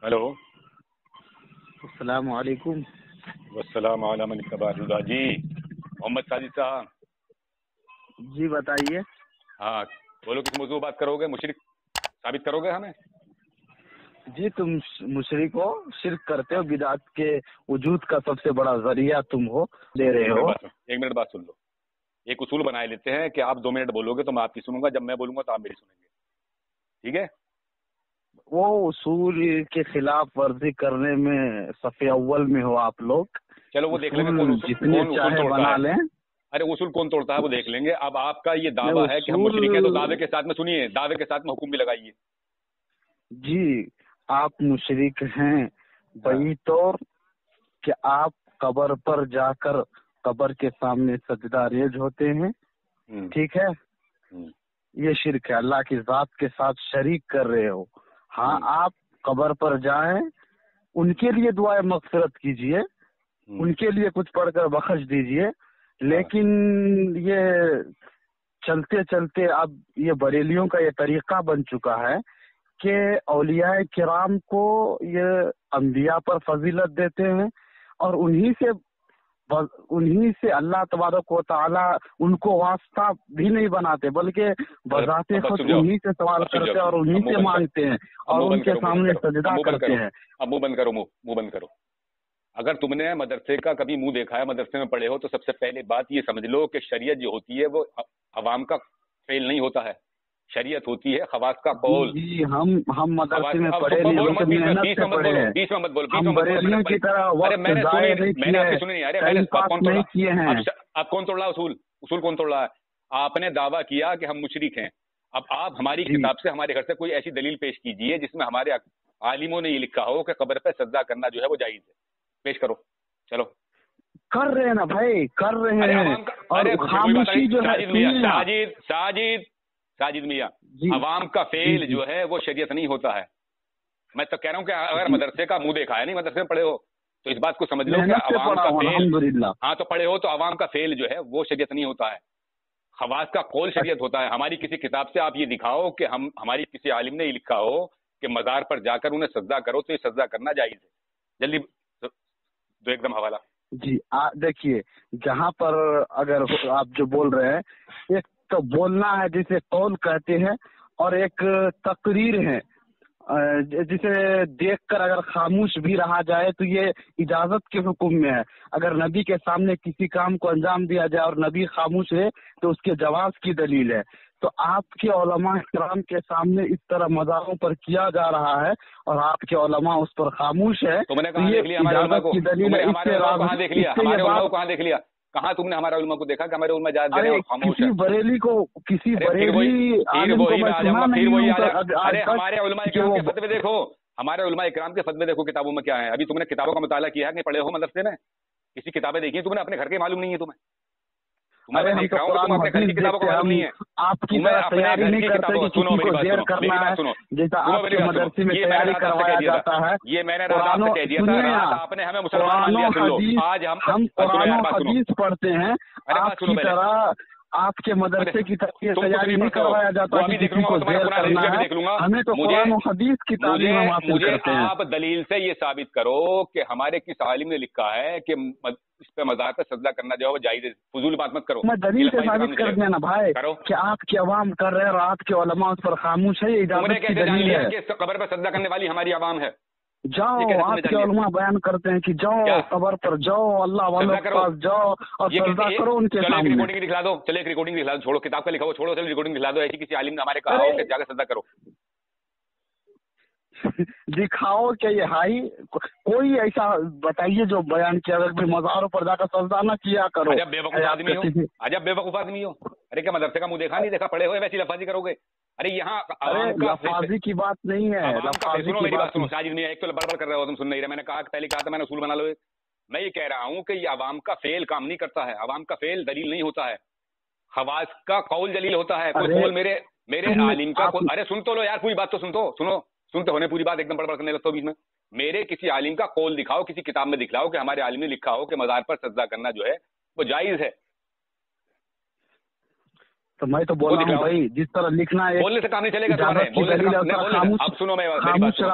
Hello. अस्सलाम वालेकुम। वस्सलाम अला मन इत्तबा हुदा। जी मोहम्मद साजिद साहब। जी बताइए। हाँ बोलो, किस मौजूद बात करोगे? मुशरिक साबित करोगे हमें? जी तुम मुशरिक हो, शिर्क करते हो, बिदात के वजूद का सबसे बड़ा जरिया तुम हो, दे रहे हो। एक मिनट बात सुन लो। एक उसूल बनाए लेते हैं कि आप 2 मिनट बोलोगे तो मैं आपकी सुनूंगा, जब मैं बोलूंगा तो आप मेरी सुनेंगे, ठीक है? वो उसूल के खिलाफ वर्जी करने में सफ़े अव्वल में हो आप लोग। चलो वो देख लेंगे जितने चाहे बना लें। अरे उसूल कौन तोड़ता है वो देख लेंगे। अब आपका ये दावा है कि हम मुशरिक हैं, तो दावे के साथ में सुनिए, दावे के साथ में हुक्म भी लगाइए। जी आप मुशरिक हैं वही तो कि आप कब्र पर जाकर कब्र के सामने सजदा रेज होते हैं, ठीक है? ये शिर्क है, अल्लाह की जात के साथ शरीक कर रहे हो। हाँ आप कब्र पर जाएं, उनके लिए दुआए मगफिरत कीजिए, उनके लिए कुछ पढ़कर बख्श दीजिए, लेकिन ये चलते चलते अब ये बरेलियों का ये तरीका बन चुका है कि औलियाए किराम को ये अंबिया पर फजीलत देते हैं और उन्हीं से अल्लाह तबारक व तआला उनको वास्ता भी नहीं बनाते, बल्कि बजाते खुद उन्हीं से सवाल करते हैं और उन्हीं से मांगते हैं और उनके सामने सजदा करते हैं। अब मुंह बंद करो, मुंह बंद करो। अगर तुमने मदरसे का कभी मुंह देखा है, मदरसे में पढ़े हो, तो सबसे पहले बात ये समझ लो कि शरीयत जो होती है वो अवाम का फेल नहीं होता है। शरीयत होती है खवास का कौल। जी हम मदरसे में पढ़े नहीं, हम मेहनत से पढ़े हैं। बीच में मत बोलो, हम बरेलियों की तरह वक्त ज़ाया नहीं किए हैं, टाइम पास नहीं किए हैं। अब कौन तोड़ रहा है उसूल कौन तोड़ रहा है? आपने दावा किया कि हम मुशरिक हैं। अब आप हमारी किताब से, हमारे घर से कोई ऐसी दलील पेश कीजिए जिसमें हमारे आलिमों ने ये लिखा हो कि कब्र पे सजदा करना जो है वो जायज है। पेश करो। चलो कर रहे हैं ना भाई, कर रहे हैं। और खामोशी जो है साजिद मियां, अवाम का फेल जो है वो शरीयत नहीं होता है। मैं तो कह रहा हूँ कि अगर मदरसे का मुंह देखा है, नहीं मदरसे में पढ़े हो, तो इस बात को समझ लो कि अवाम का फेल, हाँ तो पढ़े हो तो अवाम का फेल जो है वो शरीयत नहीं होता है, खवास का कौल शरीयत होता है। हमारी किसी किताब से आप ये दिखाओ कि हमारी किसी आलिम ने ये लिखा हो कि मज़ार पर जाकर उन्हें सजदा करो, तो ये सजदा करना जायज है। जल्दी दो एकदम हवाला। जी देखिए, जहाँ पर अगर आप जो बोल रहे हैं, एक तो बोलना है जिसे कौल कहते हैं, और एक तकरीर है जिसे देखकर अगर खामोश भी रहा जाए तो ये इजाजत के हुक्म में है। अगर नबी के सामने किसी काम को अंजाम दिया जाए और नबी खामोश है तो उसके जवाब की दलील है। तो आपके उलमा इकराम के सामने इस तरह मज़ारों पर किया जा रहा है और आपके उलमा उस पर खामोश है, तो ये इजाजत की दलील है। कहाँ तुमने हमारे उलमा को देखा कि हमारे उलमा इजाजत दे रहे हैं और खामोश है? किसी बरेली आलिम को मैं सुना नहीं हूं। अरे हमारे उलमा इकराम के फतवे देखो, हमारे उलमा इकराम के फतवे देखो किताबों में क्या है। अभी तुमने किताबों का मुताला किया है कि पढ़े हो मदरसे में? किसी किताबें देखी तुमने? अपने घर के मालूम नहीं है तुम्हें? अरे हम तो कुरान हदीस देखते हैं, हम आपकी तरह तैयारी नहीं करते कि किसी को देर करना है, जैसा आपके मदरसे में तैयारी करवाया जाता है। ये मैंने आपने हमें मुसलमान मान लिया। आज हम कुरान हदीस पढ़ते हैं, आपकी तरह आपके मदरसे की तैयारी नहीं करवाया जाता कि किसी को देर करना है। हमें तो कुरान और हदीस की तालीम हम हासिल करते हैं। आप दलील से ये साबित करो कि हमारे किस आलिम ने लिखा है कि इस पे मज़ार पे सजदा करना जो है वो जायज है। फजूल बात मत करो। मैं दलील से साबित कर दिया ना भाई कि आपके अवाम कर रहे हैं और आपके उलमा उस पर खामोश है। इजाजत की दलील है कि कब्र पे सजदा करने वाली हमारी अवाम है। जाओ, आपके उलमा बयान करते हैं कि जाओ कब्र पर जाओ, अल्लाह वालों के पास जाओ और सजदा करो उनके सामने। रिकॉर्डिंग दिखला दो, चले एक रिकॉर्डिंग दिखला दो। छोड़ो किताब का लिखा हो, छोड़ो, चलो रिकॉर्डिंग दिखला दो। ऐसी किसी आलिम ने हमारे कहा हो कि जाकर सजदा करो। दिखाओ क्या ये हाई कोई ऐसा बताइए जो बयान किया कि मज़ारों पर जाकर सजदा न किया करो। अजब बेवकूफ आदमी हो, अजब बेवकूफ आदमी हो। अरे क्या मदरसे का मुंह देखा नहीं देखा? पढ़े हो वैसी लफाजी करोगे? अरे यहाँ लफाजी की बात नहीं है। सुनो मेरी बात सुनो साजिद मियां, एक तो बड़बड़ कर रहे हो तुम, सुन नहीं रहे। मैंने पहले कहा था मैंने उसूल बना लो। मैं ये कह रहा हूँ कि ये अवाम का फेल काम नहीं करता है, अवाम का फेल दलील नहीं होता है, खवास का कौल दलील होता है। कोई कौल मेरे आलिम का अरे सुन तो लो यार, पूरी बात तो सुनते होने पूरी बात एकदम बड़बड़ करने लगता हो बीच में। मेरे किसी आलिम का कौल दिखाओ, किसी किताब में दिखलाओ कि हमारे आलिम ने लिखा हो कि मज़ार पर सजदा करना जो है वो जायज है। तो मैं तो बोल रहा हूँ भाई, जिस तरह लिखना है बोलने से काम नहीं चलेगा तुम्हारे। अब सुनो मेरी बात सुनो,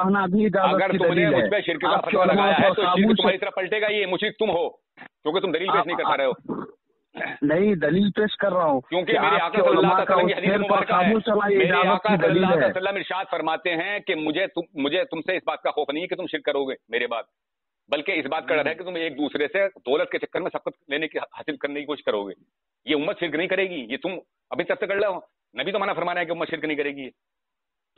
अगर तुमने मुझ पे शिर्क का फतवा लगाया है तो शिर्क तुम्हारी तरफ पलटेगा, ये मुशरिक तुम हो, क्योंकि तुम दलील पेश नहीं कर पा रहे हो। नहीं, दलील पेश कर रहा हूँ, क्योंकि मेरे आका सल्लल्लाहु अलैहि वसल्लम की हदीस मुबारक है, मेरे आका सल्लल्लाहु अलैहि वसल्लम इरशाद फरमाते हैं कि मुझे तुमसे इस बात का खौफ नहीं है कि तुम शिर्क करोगे मेरे बाद, बल्कि इस बात का डर है कि तुम एक दूसरे से दौलत के चक्कर में सब कुछ लेने की हासिल करने की कोशिश करोगे। ये उम्मत शिर्क नहीं करेगी, ये तुम अभी तक से कर रहे हो। नबी तो मना फरमा रहे हैं कि उम्मत शिर्क नहीं करेगी,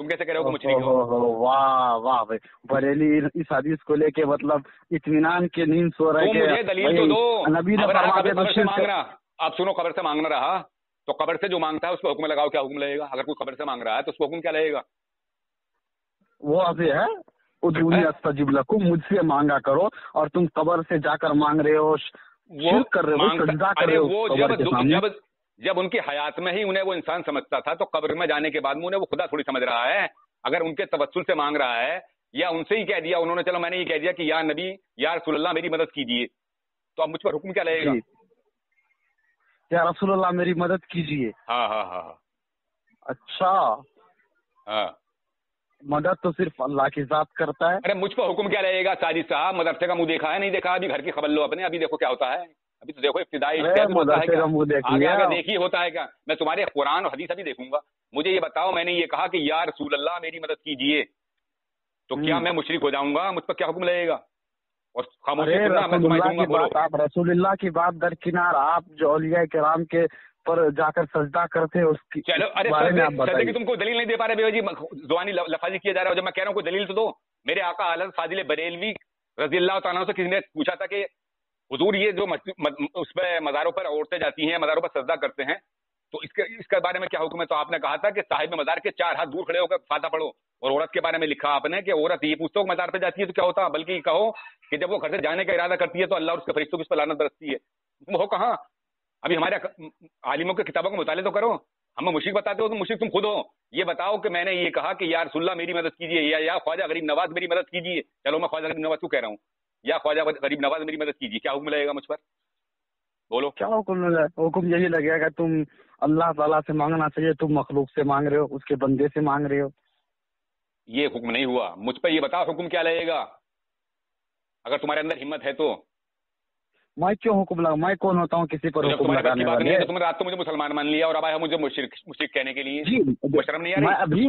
तुम कैसे कह रहे हो मुशरिक हो? वाह वाह भाई, बरेली इस हदीस को लेके मतलब इत्मीनान के नींद सो रहे हैं। मुझे दलील तो दो। नबी ने कब्र से मांगना, आप सुनो, कब्र से मांगना रहा तो कब्र से जो मांगता है उस पर हुक्म लगाओ, क्या हुक्म लगेगा? अगर कोई कब्र से मांग रहा है तो उसको हुक्म क्या लगेगा? वो अभी है उदूनी अस्तजिब लकुम, मुझसे मांगा करो, और तुम कब्र से जाकर मांग रहे हो, शिर्क कर रहे हो, सजदा कर रहे हो। वो जब उनकी हयात में ही उन्हें वो इंसान समझता था, तो कब्र में जाने के बाद में उन्हें वो खुदा थोड़ी समझ रहा है। अगर उनके तवस्सुल से मांग रहा है, या उनसे ही कह दिया उन्होंने, चलो मैंने ये कह दिया कि या नबी या रसूलुल्लाह मेरी मदद कीजिए, तो अब मुझ पर हुक्म क्या लगेगा? या रसूलुल्लाह मेरी मदद कीजिए। हाँ। अच्छा, हाँ, मदद तो सिर्फ अल्लाह की जात करता है। अरे मुझ पर हुक्म क्या रहेगा? साजिद साहब, मदरसे का मुंह देखा है? नहीं देखा? अभी घर की खबर लो अपने, अभी देखो क्या होता है। अभी तो देखो इब्तिदाई होता है क्या? आगे देखिए होता है क्या? मैं तुम्हारे कुरान और हदीस अभी देखूंगा। मुझे ये बताओ, मैंने ये कहा कि या रसूल अल्लाह मेरी मदद कीजिए, तो क्या मैं मुशरिक हो जाऊंगा? मुझ पर क्या हुक्म लगेगा? और खामोशी सुनना, मैं तुम्हारी दूंगा, बोलो। आप रसूलुल्लाह की बात दरकिनार, आप जो औलिया किराम के पर जाकर सजदा करते हैं उसकी, चलो, अरे सजदे की तुमको दलील नहीं दे पा रहे बेवजी, जुबानी लफाजी किया जा रहा है। जब मैं कह रहा हूँ कोई दलील तो दो। मेरे आका हज़रत फाजिल बरेलवी रज़ी अल्लाह तआला से किसी ने पूछा था कि हुजूर, ये जो उस पे मज़ारों पर औरतें जाती हैं, मज़ारों पर सजदा करते हैं, तो इसके बारे में क्या हुक्म है? तो आपने कहा था कि साहिब मज़ार के 4 हाथ दूर खड़े होकर फातिहा पढ़ो। और औरत के बारे में लिखा आपने कि औरत ये पूछते हो मज़ार पे जाती है तो क्या होता, बल्कि कहो कि जब वो घर से जाने का इरादा करती है तो अल्लाह और उसके फरिश्तों की उस पर लानत बरसती है। तुम हो कहाँ? अभी हमारे आलिमों के किताबों का मुताले तो करो। हमें मुशरिक बताते हो तो मुशरिक तुम खुद हो। ये बताओ कि मैंने ये कहा कि या रसूलुल्लाह मेरी मदद कीजिए, या ख्वाजा गरीब नवाज मेरी मदद कीजिए। चलो, मैं ख्वाजा गरीब नवाज क्यों कह रहा हूँ? या ख्वाजा गरीब नवाज मेरी मदद कीजिए, क्या हुक्म लगेगा मुझ पर? बोलो, क्या हुक्म लगेगा? हुक्म यही लगेगा, तुम अल्लाह ताला से मांगना चाहिए, तुम मखलूक से मांग रहे हो, उसके बंदे से मांग रहे हो। ये हुक्म नहीं हुआ। मुझ पर ये बताओ हुक्म क्या लगेगा, अगर तुम्हारे अंदर हिम्मत है तो। मैं क्यों हुक्म लगा? मैं कौन होता हूँ किसी पर हुक्म लगाने वाला? नहीं है तो तुमने रात को मुझे मुसलमान मान लिया और अब आया मुझे मुशरिक कहने के लिए। जी, शर्म नहीं आ रही?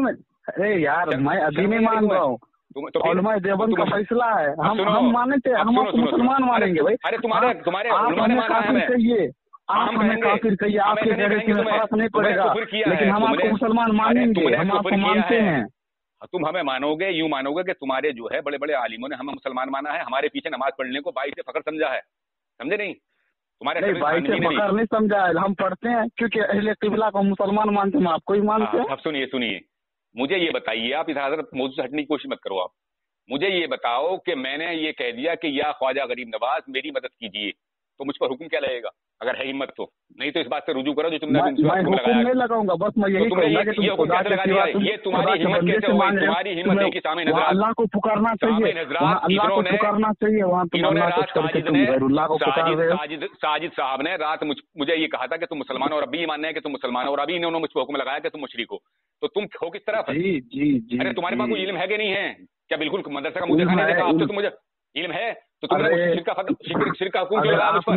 अरे यार, मैं अभी नहीं मान रहा हूँ, देवबंद का फैसला है। हम मानते, हम आपको मुसलमान मानेंगे भाई। अरे तुम्हारे कहिए, आप हमें काफिर कहिए, आपके जगह से फर्क नहीं पड़ेगा, लेकिन हम आपको मुसलमान मानेंगे, हम आपको मानते हैं। तुम हमें मानोगे, यूं मानोगे कि तुम्हारे जो है बड़े बड़े आलिमों ने हमें मुसलमान माना है, हमारे पीछे नमाज पढ़ने को बाई से फखर समझा है, समझे नहीं? तुम्हारे बाई से फखर नहीं समझा है, हम पढ़ते हैं क्योंकि अहले किबला को मुसलमान मानते हैं, आपको ही मानते हैं। अब सुनिए, मुझे ये बताइए, आप इधर मौजूद से हटने की कोशिश मत करो। आप मुझे ये बताओ कि मैंने ये कह दिया कि या ख्वाजा गरीब नवाज मेरी मदद कीजिए, तो मुझ पर हुक्म क्या लगेगा अगर है हिम्मत तो? नहीं तो इस बात से रुजू करो जो तुमने नहीं लगाऊंगा, बस मैं यही कहूंगा कि ये तुम्हारी हिम्मत कैसे हुई? तुम्हारी हिम्मत है कि सामने नजर अल्लाह को पुकारना चाहिए, अल्लाह को पुकारना चाहिए। वहाँ साजिद साहब ने रात मुझे ये कहा था कि तुम मुसलमान और अभी मानने हैं कि तुम मुसलमान, और अभी इन्होंने मुझ पर हुक्म लगाया कि तुम मुशरिक हो, तो तुम हो किस तरफ? जी। अरे तुम्हारे पास कोई इल्म है कि नहीं है? क्या बिल्कुल मदरसा का मुंह देखा नहीं देखा? अब तो मुझे इल्म है तो तुमने शिरक का हुक्म क्यों लगाया मुझ पर?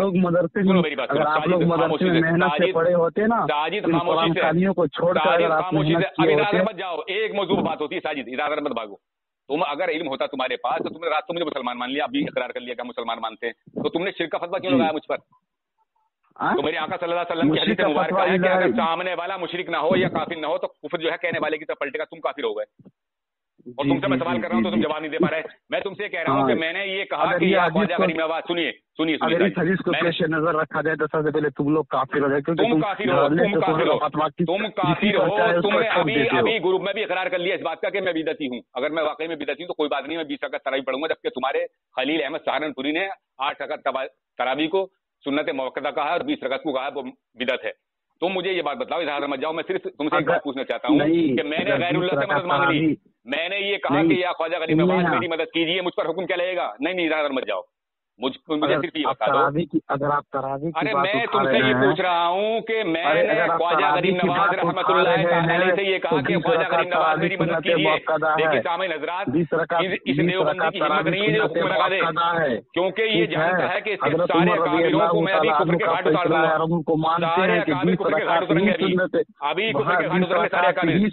सुनो मेरी बात, अगर आप लोग मदरसे में मेहनत से पढ़े होते ना, साजिद खामोशी से को छोड़कर अब इधर मत जाओ, एक मौजूद बात होती है साजिद, इधर मत भागो। तुम अगर इल्म होता तुम्हारे पास तो तुमने रात को मुझे मुसलमान मान लिया, अभी इकरार कर लिया कि मुसलमान मानते हैं, तो तुमने शिरक का फतवा क्यों लगाया मुझ पर? तो मेरे आका सल्लल्लाहु अलैहि वसल्लम की हदीस मुबारक है कि अगर सामने वाला मुशरिक ना हो या काफिर ना हो तो कुफ्र जो है कहने वाले की तरफ पलटेगा, तुम काफिर हो गए। और तुमसे मैं सवाल कर रहा हूँ तो तुम जवाब नहीं दे पा रहे। मैं तुमसे कह रहा हूँ कि मैंने ये कहा कि या ख्वाजा गरीब नवाज, सुनिए हदीस को पेश नजर रखा जाए तो सबसे पहले तुम लोग काफिर हो जाए, क्योंकि तुम काफिर हो। तुमने अभी ग्रुप में भी इकरार कर लिया इस बात का कि मैं बिदती हूँ। अगर मैं वाकई में बिदती हूँ तो कोई बात नहीं, मैं 20 रकात तरावी पढ़ूंगा, जबकि तुम्हारे खलील अहमद सहारनपुरी ने 8 रकात तरावी को सुन्नत मौक़दा कहा है और 20 रकात को कहा वो बिदत है। तुम मुझे ये बात बताओ, इधर मत जाओ। मैं सिर्फ तुमसे एक बात पूछना चाहता हूँ कि मैंने गैरुल्लाह से मदद मांग ली, मैंने ये कहा कि या ख्वाजा गरीब नवाज मेरी मदद कीजिए, मुझ पर हुक्म क्या लगेगा? नहीं इधर मत जाओ। मुझे सिर्फ ये बता दो। अगर आप तरावी की अरे बात मैं तुमसे ये पूछ रहा हूँ कि मैंने ख्वाजा गरीब नवाज रहमतुल्लाह तआला से ये कहा कि ख्वाजा गरीब नवाज मेरी मदद कीजिए, लेकिन सामने हजरात इस देवबंदी की हिम्मत नहीं है जो हुक्म लगा दे, क्योंकि ये जानता है कि सारे अकाबिरों को मैं अभी कुफर के घाट उतार दूंगा, सारे अकाबिर कुफर के घाट उतरेंगे, अभी कुफर के घाट उतरेंगे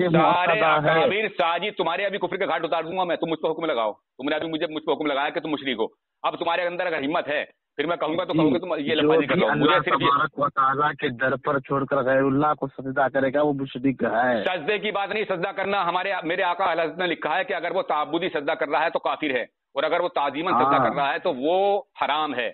सारे अकाबिर साजिद तुम्हारे अभी कुफर के घाट उतार दूंगा मैं, तुम मुझ पर हुक्म लगाओ, तुमने अभी मुझ पर हुक्म लगाया कि तुम मुशरिक हो, अब तुम्हारे अंदर अगर हिम्मत है फिर मैं कहूंगा तो कहूंगा तुम ये लफाजी कर लो, मुझे सिर्फ ताला के दर पर छोड़कर गैरुल्लाह को सजदा करेगा वो मुशरिक है। सजदे की बात नहीं, सजदा करना मेरे आका अहले हज़रत ने लिखा है कि अगर वो ताबुदी सजदा कर रहा है तो काफिर है, और अगर वो ताजीमन सजदा कर रहा है तो वो हराम है,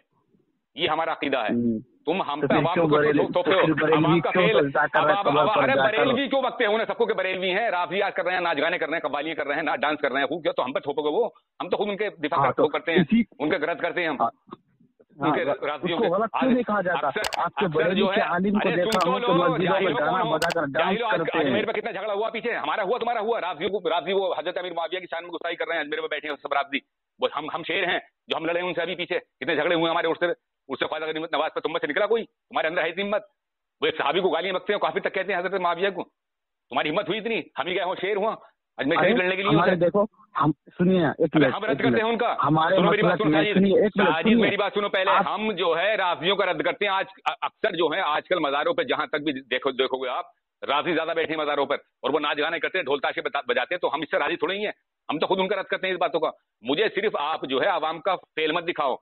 ये हमारा अकीदा है। तुम हम पे अवाम को थोपते हो, अवाम का फेल, अरे बरेलवी क्यों बकते हो, सबको के बरेलवी हैं, राफियात कर रहे हैं, नाच गाने कर रहे हैं, कव्वालियां कर रहे हैं, डांस कर रहे हैं, खूब, तो हम पे थोपोगे वो, हम तो खुद उनके दिफा करते हैं, उनके गलत करते हैं हम। नहीं कहा जाता आपके जो है अजमेर में कितना झगड़ा हुआ पीछे, हमारा हुआ तुम्हारा हुआ, राफजी वो हजरत अमीर मुआविया की शान में गुस्ताखी कर रहे हैं, अजमेर में बैठे हैं सब राफजी, हम शेर हैं जो हम लड़े उनसे, अभी पीछे कितने झगड़े हुए हमारे, उससे ख्वाजा गरीब नवाज पर तुम से निकला कोई, तुम्हारे अंदर है इतनी हिम्मत, वो एक सहाबी को गालियां बकते हैं, काफी तक कहते हैं हजरत मुआविया को, तुम्हारी हिम्मत हुई इतनी, हम ही गए हो शेर हुआ अजमेर शरीफ लड़ने के लिए। देखो हम सुनिए हम रद्द करते हैं उनका, सुनो मेरी बात सुनो साजिद, मेरी बात सुनो पहले, हम जो है राफियों का रद्द करते हैं। आज अक्सर जो है आजकल मज़ारों पे जहां तक भी देखोगे आप, राफी ज्यादा बैठे हैं मज़ारों पर और वो नाच गाने करते हैं, ढोल ताशे बजाते हैं, तो हम इससे राजी थोड़ी ही हैं, हम तो खुद उनका रद्द करते हैं इस बातों का। मुझे सिर्फ आप जो है आवाम का फेल मत दिखाओ,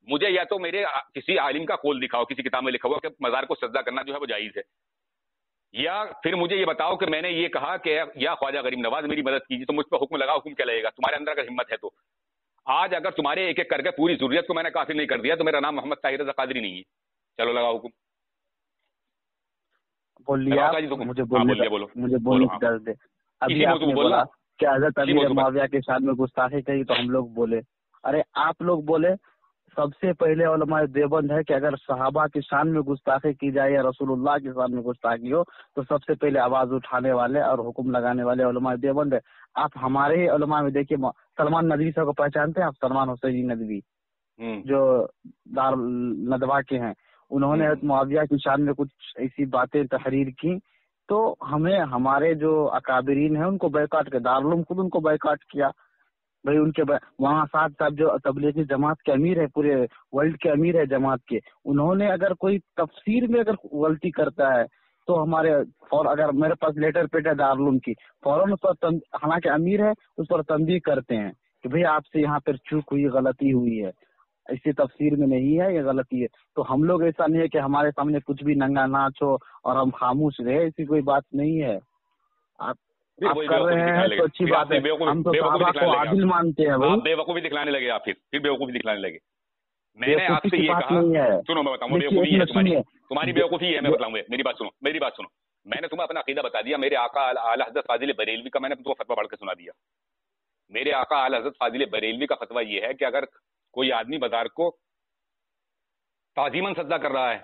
मुझे या तो मेरे किसी आलिम का कौल दिखाओ, किसी किताब में लिखा हुआ कि मज़ार को सजदा करना जो है वो जायज़ है, या फिर मुझे ये बताओ कि मैंने ये कहा कि या ख्वाजा गरीब नवाज मेरी मदद कीजिए, तो मुझ पर हुक्म लगाओ, हुक्म क्या लगेगा, तुम्हारे अंदर अगर हिम्मत है तो। आज अगर तुम्हारे एक एक करके पूरी ज़ुर्रियत को मैंने काफिर नहीं कर दिया तो मेरा नाम मोहम्मद ताहिर रज़ा क़ादरी नहीं है, चलो लगाओ हुक्म। मुझे बोलो अभी आपने बोला कि हज़रत अमीर मुआविया के साथ में गुस्ताखी कही तो हम लोग बोले, अरे आप लोग बोले सबसे पहले उलमाए देवबंद है कि अगर सहाबा की शान में गुस्ताखी की जाए या रसूलुल्लाह की शान में गुस्ताखी हो तो सबसे पहले आवाज उठाने वाले और हुक्म लगाने वाले उलमाए देवबंद है। आप हमारे ही उलमा में देखिए, सलमान नदवी साहब को पहचानते हैं आप? सलमान हुसैन नदवी जो दार नदवा के हैं, उन्होंने मुआविया की शान में कुछ ऐसी बातें तहरीर की तो हमें हमारे जो अकाबरीन है उनको बैकाट के, दारुल खुद उनको बैकाट किया भाई। उनके वहाँ साथ जो तबलीगी जमात के अमीर है, पूरे वर्ल्ड के अमीर है जमात के, उन्होंने अगर कोई तफसीर में अगर गलती करता है तो हमारे अगर मेरे पास लेटर पेट है दारुल की, फौरन उस पर हालांकि अमीर है उस पर तंबीह करते हैं कि भाई आपसे यहाँ पर चूक हुई, गलती हुई है, ऐसी तफसीर में नहीं है, ये गलती है। तो हम लोग ऐसा नहीं है कि हमारे सामने कुछ भी नंगा नाच हो और हम खामोश रहे, ऐसी कोई बात नहीं है। आप कर रहे हैं तो अच्छी बात है, हम तो सहाबा को आदिल मानते हैं। आप बेवकूफी दिखलाने लगे, आप फिर बेवकूफी दिखलाने लगे। मैंने आपसे ये कहा, सुनो मैं बताऊँ, बेवकूफी है तुम्हारी बेवकूफी है, मैं बताऊँ, मेरी बात सुनो। मैंने तुम्हें अपना अकीदा बता दिया, मेरे आका आला हज़रत फाजिल बरेलवी का मैंने तुमको फतवा पढ़ के सुना दिया। मेरे आका आला हज़रत फाजिल बरेलवी का फतवा ये है कि अगर कोई आदमी बाजार को ताजीमन सजदा कर रहा है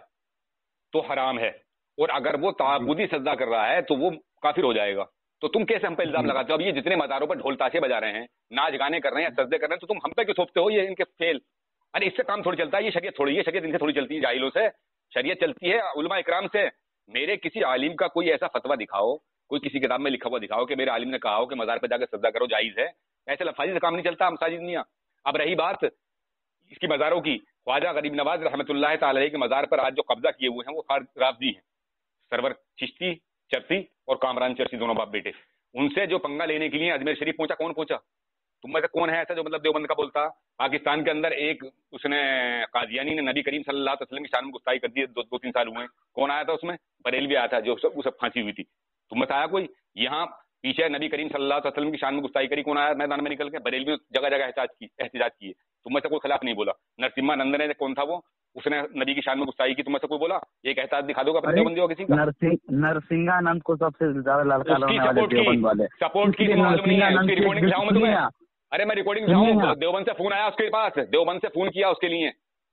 तो हराम है, और अगर वो ताबुदी सजदा कर रहा है तो वो काफिर हो जाएगा। तो तुम कैसे हम पे इल्जाम लगाते हो? अब ये जितने मज़ारों पर ढोल ताशे बजा रहे हैं, नाच गाने कर रहे हैं, सजदे कर रहे हैं, तो तुम हम पे क्यों थोपते हो? ये इनके फेल। अरे इससे काम थोड़ी चलता है, ये शरीयत थोड़ी है, शरीयत इनसे थोड़ी चलती है, जाहिलों से शरीयत चलती है, उलमा इकराम से। मेरे किसी आलिम का कोई ऐसा फतवा दिखाओ, कोई किसी किताब में लिखा हुआ दिखाओ कि मेरे आलिम ने कहा हो कि मज़ार पर जाकर सजदा करो जायज़ है, ऐसे लफाजी से काम नहीं चलता मसाजिद। अब रही बात इसकी मज़ारों की, ख्वाजा गरीब नवाज रहमतुल्लाह तआला अलैह के मज़ार पर आज जो कब्जा किए हुए हैं वो राफजी हैं, सरवर चिश्ती चरसी और कामरान चरसी, दोनों बाप बेटे। उनसे जो पंगा लेने के लिए अजमेर शरीफ पहुंचा, कौन पहुंचा? तुम में से कौन है ऐसा जो मतलब देवबंद का बोलता? पाकिस्तान के अंदर एक उसने कादियानी ने नबी करीम सल्लल्लाहु अलैहि वसल्लम की शान में गुस्ताखी कर दी, 2-3 साल हुए। कौन आया था उसमें? बरेलवी आया था जो उसे फांसी हुई थी। तुम में आया कोई? यहाँ पीछे नबी करीम सल्लल्लाहु अलैहि वसल्लम की शान में गुस्ताखी करी, कौन आया मैदान में निकल के? बरेलवी जगह जगह एहतजाज किए, तुम में से कोई खिलाफ नहीं बोला। नरसिम्हा नंदन ने, कौन था वो, उसने नबी की शान में गुस्ताखी की, तुम में से कोई बोला? एक एहसास दिखा दोगे अपने देवबंदी हो किसी का? नरसिंहानंद को सबसे ज्यादा लड़का सपोर्ट की, मालूम नहीं है? उसकी रिकॉर्डिंग दिखाऊं मैं तुम्हें? अरे मैं रिकॉर्डिंग दिखाऊं? देवबंद से फोन आया उसके पास, देवबंद से फोन किया उसके लिए,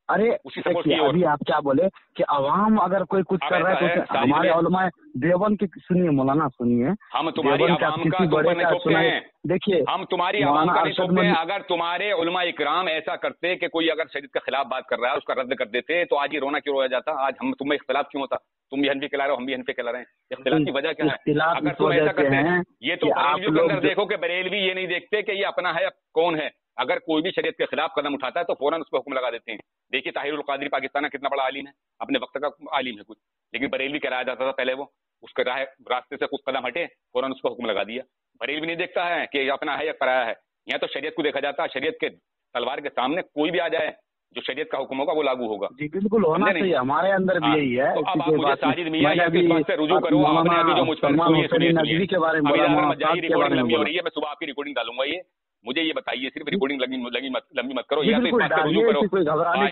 अरे उसी सपोर्ट की अभी आप क्या बोले कि अवाम अगर कोई कुछ कर रहा है तो हमारे उलमाए देवबंद की सुनिए मौलाना सुनिए, हम तुम्हारी आवाम का तुम पर नहीं थोपते हैं, देखिए हम तुम्हारी आवाम का नहीं थोपते हैं। अगर तुम्हारे उलमा इकराम ऐसा करते कि कोई अगर शरीयत के खिलाफ बात कर रहा है उसका रद्द कर देते तो आज ये रोना क्यों रोया जाता? आज हम तुम्हें इख्तिलाफ क्यों होता? तुम भी हनफी कहला रहे हो, हम भी हनफी कहला रहे हैं। इख्तिलाफ की वजह क्या है? अगर तुम ऐसा करते हैं, ये तो बरेलवियों के अंदर देखो कि बरेलवी ये नहीं देखते कि ये अपना है कौन है। अगर कोई भी शरीयत के खिलाफ कदम उठाता है तो फौरन उस पर हुक्म लगा देते हैं। देखिए ताहिरुल कादरी पाकिस्तान का कितना बड़ा आलिम है, अपने वक्त का आलिम है कुछ, लेकिन बरेलवी कराया जाता था पहले, वो उसके रास्ते से कुछ कदम हटे फौरन उस पर हुक्म लगा दिया। बरेलवी नहीं देखता है कि ये अपना है या पराया है। यहाँ तो शरीयत को देखा जाता है, शरीयत के तलवार के सामने कोई भी आ जाए जो शरीयत का हुक्म होगा वो लागू होगा। जी बिल्कुल होना चाहिए, हमारे अंदर भी यही है। तो अब आप मुझे साजिद मियां या इस बात से रुजू करो, आपने अभी जो मुझ पर सुनिए के बारे में रिकॉर्डिंग लंबी हो रही है, मैं सुबह आपकी रिकॉर्डिंग डालूंगा। ये मुझे ये बताइए, सिर्फ रिकॉर्डिंग लंबी मत करो, या तो इस बात से रुजू करो,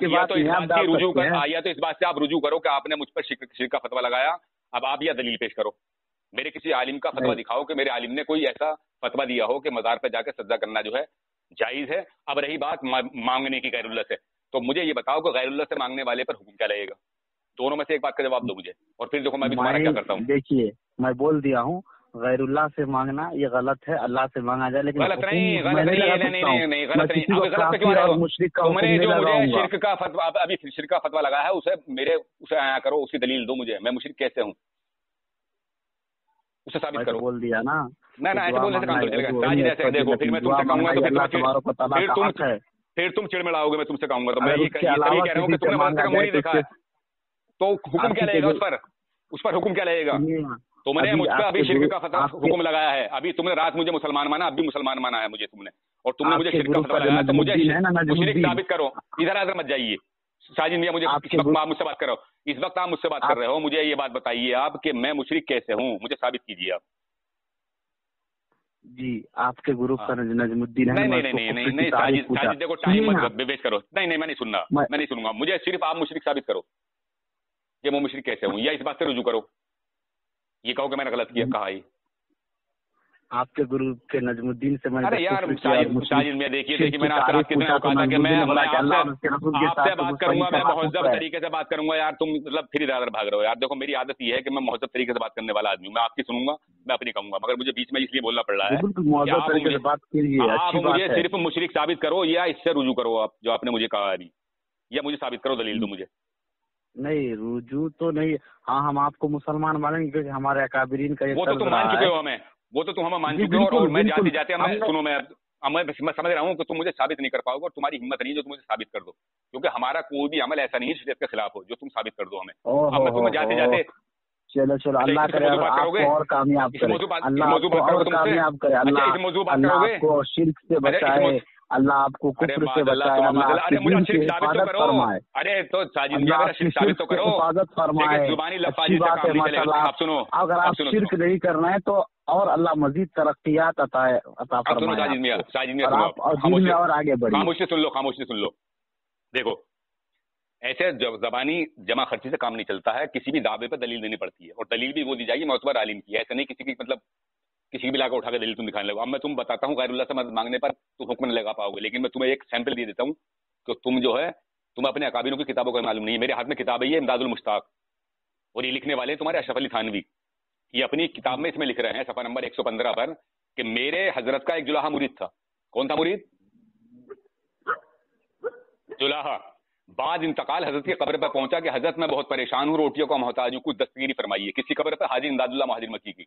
या तो इस बात से रुजू कर, या तो इस बात से आप रुजू करो कि आपने मुझ पर शिर्क का फतवा लगाया। अब आप यह दलील पेश करो, मेरे किसी आलिम का फतवा दिखाओ कि मेरे आलिम ने कोई ऐसा फतवा दिया हो कि मज़ार पर जाकर सज्जा करना जो है जायज है। अब रही बात मांगने की गैरुल्लाह से, तो मुझे ये बताओ कि गैरुल्लाह से मांगने वाले पर हुक्म क्या लगेगा? दोनों में से एक बात का जवाब दो मुझे, और फिर देखो मैं भी तुम्हारा क्या करता हूँ। देखिए मैं बोल दिया हूँ, गैरुल्लाह से मांगना ये गलत है, अल्लाह से मांगा जाए, लेकिन गलत नहीं, गलत नहीं, गलत नहीं। गलत क्यों आ रहे हो? तुमने जो मुझे शिर्क का फतवा, अभी शिर्क का फतवा लगा है, उसे आया करो, उसकी दलील दो मुझे, मैं मुशरिक कैसे हूँ उसे साबित करो। बोल दिया ना, ना ऐसे बोलने से काम तो चलेगा। साजिद ऐसे देखो, फिर मैं तुमसे कहूंगा तो फिर तुम चिड़मिड़ाओगे, मैं तुमसे कहूंगा तो मैं ये कह रहा हूँ कि तुमने मदरसे का मोरी देखा है तो हुक्म क्या लगेगा उस पर हुक्म क्या लगेगा? तुमने मुझ पर अभी शिर्क का फतवा हुक्म लगाया है, अभी तुमने रात मुझे मुसलमान माना, अब भी मुसलमान माना है मुझे तुमने, और तुमने मुझे शिर्क का फतवा लगाया तो मुझे मुशरिक साबित करो। इधर मत जाइए साजिद मियां, मुझे इस वक्त आप मुझसे बात कर रहे हो, इस वक्त आप मुझसे बात कर रहे हो, मुझे ये बात बताइए आप कि मैं मुशरिक कैसे हूँ, मुझे साबित कीजिए आप। जी आपके ग्रुप का नजमुद्दीन है। नहीं साजिद देखो टाइम मत वेस्ट करो, नहीं मैं नहीं सुनना, मैं नहीं सुनूंगा, मुझे सिर्फ आप मुशरिक साबित करो कि मैं मुशरिक कैसे हूँ, या इस बात से रुजू करो, ये कहो कि मैंने गलत किया कहा ही। आपके ग्रुप के नजमुद्दीन से मैंने, अरे यार साजिद में देखिए मैंने आपसे रात कितने कहा था कि मैं आपसे बात करूंगा, मैं महज़ब तरीके से बात करूंगा। यार तुम मतलब फिर इधर भाग रहे हो यार। देखो मेरी आदत ये है कि मैं महज़ब तरीके से बात करने वाला आदमी हूँ, मैं आपकी सुनूंगा, मैं अपनी कहूंगा, मगर मुझे बीच में इसलिए बोलना पड़ रहा है आप मुझे सिर्फ मुशरिक साबित करो, या इससे रुजू करो आप जो आपने मुझे कहा अभी, या मुझे साबित करो, दलील दो मुझे। नहीं रुजू तो नहीं, हाँ हम आपको मुसलमान मानेंगे क्योंकि हमारे अकाबिरीन का वो तो तुम मान चुके हो हमें, वो तो तुम हमें मान चुके हो, और मैं जाते जाते मैं सुनो मैं समझ रहा हूँ कि तुम मुझे साबित नहीं कर पाओगे, और तुम्हारी हिम्मत नहीं जो तुम मुझे साबित कर दो, क्योंकि हमारा कोई भी अमल ऐसा नहीं है शरीयत के खिलाफ हो जो तुम साबित कर दो हमें। अब मैं तुम्हें जाते जाते चलो अल्लाह करे आपको और कामयाब करे, अल्लाह आपको और कामयाब करे, अल्लाह आपको शिर्क से बचाए, अल्लाह आपको कुफ्र से बचाए, अरे मुझे शिर्क साबित तो करो, अरे तो साजिद मियां मेरा शिर्क साबित तो करो, हिफाजत फरमाए। जुबानी लफ्ज़ी से काम नहीं चलेगा। आप सुनो, अगर आप शिर्क नहीं करना है तो और अल्लाह मजीद तरक्कियात अता फरमाए। साजिद मियां और आगे बढ़िए, खामोशी सुन लो। देखो ऐसे जबानी जमा खर्ची से काम नहीं चलता है, किसी भी दावे पर दलील देनी पड़ती है, और दलील भी वो दी जाएगी मोतबर आलिम की, ऐसे नहीं किसी की मतलब किसी भी लाकर उठा के दलील तुम दिखाने लगो। अब मैं तुम बताता हूँ गैरुल्लाह से मदद मांगने पर तुम हुक्म नहीं लगा पाओगे, लेकिन मैं तुम्हें एक सैंपल दे देता हूँ कि तुम जो है तुम्हें अपने अकाबिरों की किताबों का मालूम नहीं है। मेरे हाथ में किताब है ये इमदादुल मुश्ताक, और ये लिखने वाले तुम्हारे अशरफ अली थानवी, ये अपनी किताब में इसमें लिख रहे हैं सफा नंबर 115 पर कि मेरे हजरत का एक जुलाहा मुरीद था। कौन था मुरीद? जुलाहा। बाद इंतकाल हजरत की कब्र पर पहुंचा कि हजरत मैं बहुत परेशान हूँ, रोटियों का मोहताज हूँ, कुछ दस्तगीरी फरमाइए। किसी कब्र पर? हाजी इमदादुल्लाह मुहाजिर मक्की की।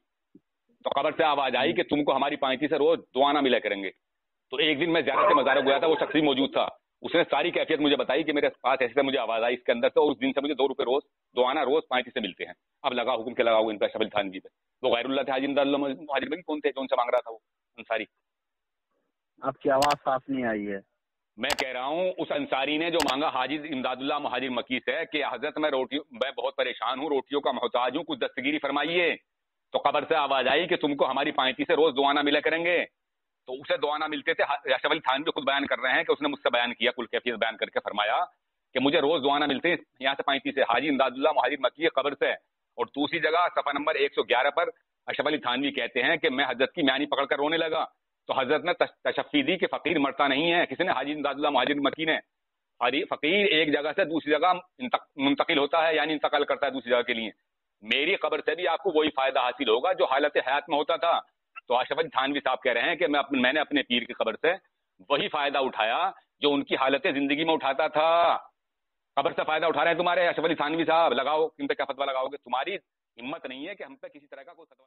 तो कब्र से आवाज आई कि तुमको हमारी पांति से रोज दुआना मिला करेंगे। तो एक दिन मैं ज़ियारत मज़ार गया था, वो शख्स मौजूद था, उसने सारी कैफियत मुझे बताई कि मेरे पास ऐसे मुझे आवाज आई इसके अंदर से, और उस दिन से मुझे 2 रुपए रोज दुआना रोज पांति से मिलते हैं। अब लगा हुक्म के लगाओ इन पर अशरफ अली थानवी पे। वो गैरुल्लाह थे, हाजी इमदादुल्लाह मुहाजिर मक्की कौन थे जो उनसे मांग रहा था? वो अंसारी। आपकी आवाज साफ नहीं आई है। मैं कह रहा हूँ उस अंसारी ने जो मांगा हाजी इमदादुल्लाह मुहाजिर मक्की से कि हजरत मैं बहुत परेशान हूँ, रोटियों का मोहताज हूँ, कुछ दस्तगीरी फरमाइए। तो कब्र से आवाज आई कि तुमको हमारी पांति से रोज दुआना मिला करेंगे। तो उसे दुआना मिलते थे। अशरफ अली थानवी खुद बयान कर रहे हैं कि उसने मुझसे बयान किया, कुल कैफियत बयान करके फरमाया कि मुझे रोज दुआना मिलते हैं यहाँ से पांति से, हाजी इमदादुल्लाह मुहाजिर मक्की की कब्र से। और दूसरी जगह सफा नंबर 111 पर अशरफ अली थानवी कहते हैं कि मैं हजरत की म्यानी पकड़ कर रोने लगा, तो हजरत ने तशफ़ी दी कि फकीर मरता नहीं है। किसने? हाजी इमदादुल्लाह मुहाजिर मक्की ने। فقیر ایک جگہ سے دوسری جگہ منتقل ہوتا ہے، یعنی انتقال کرتا ہے دوسری جگہ کے لیے. میری قبر سے بھی آپ کو وہی فائدہ حاصل ہوگا جو حالت حیات میں ہوتا تھا. تو اشرف علی تھانوی صاحب کہہ رہے ہیں کہ میں نے اپنے پیر کی قبر سے وہی فائدہ اٹھایا جو ان کی حالت زندگی میں اٹھاتا تھا. قبر سے فائدہ اٹھا رہے ہیں تمہارے اشرف علی تھانوی صاحب، لگاؤ ان پہ کیا فتویٰ لگاؤ گے؟ تمہاری ہمت نہیں ہے کہ ہم پہ کسی طرح کا کوئی فتویٰ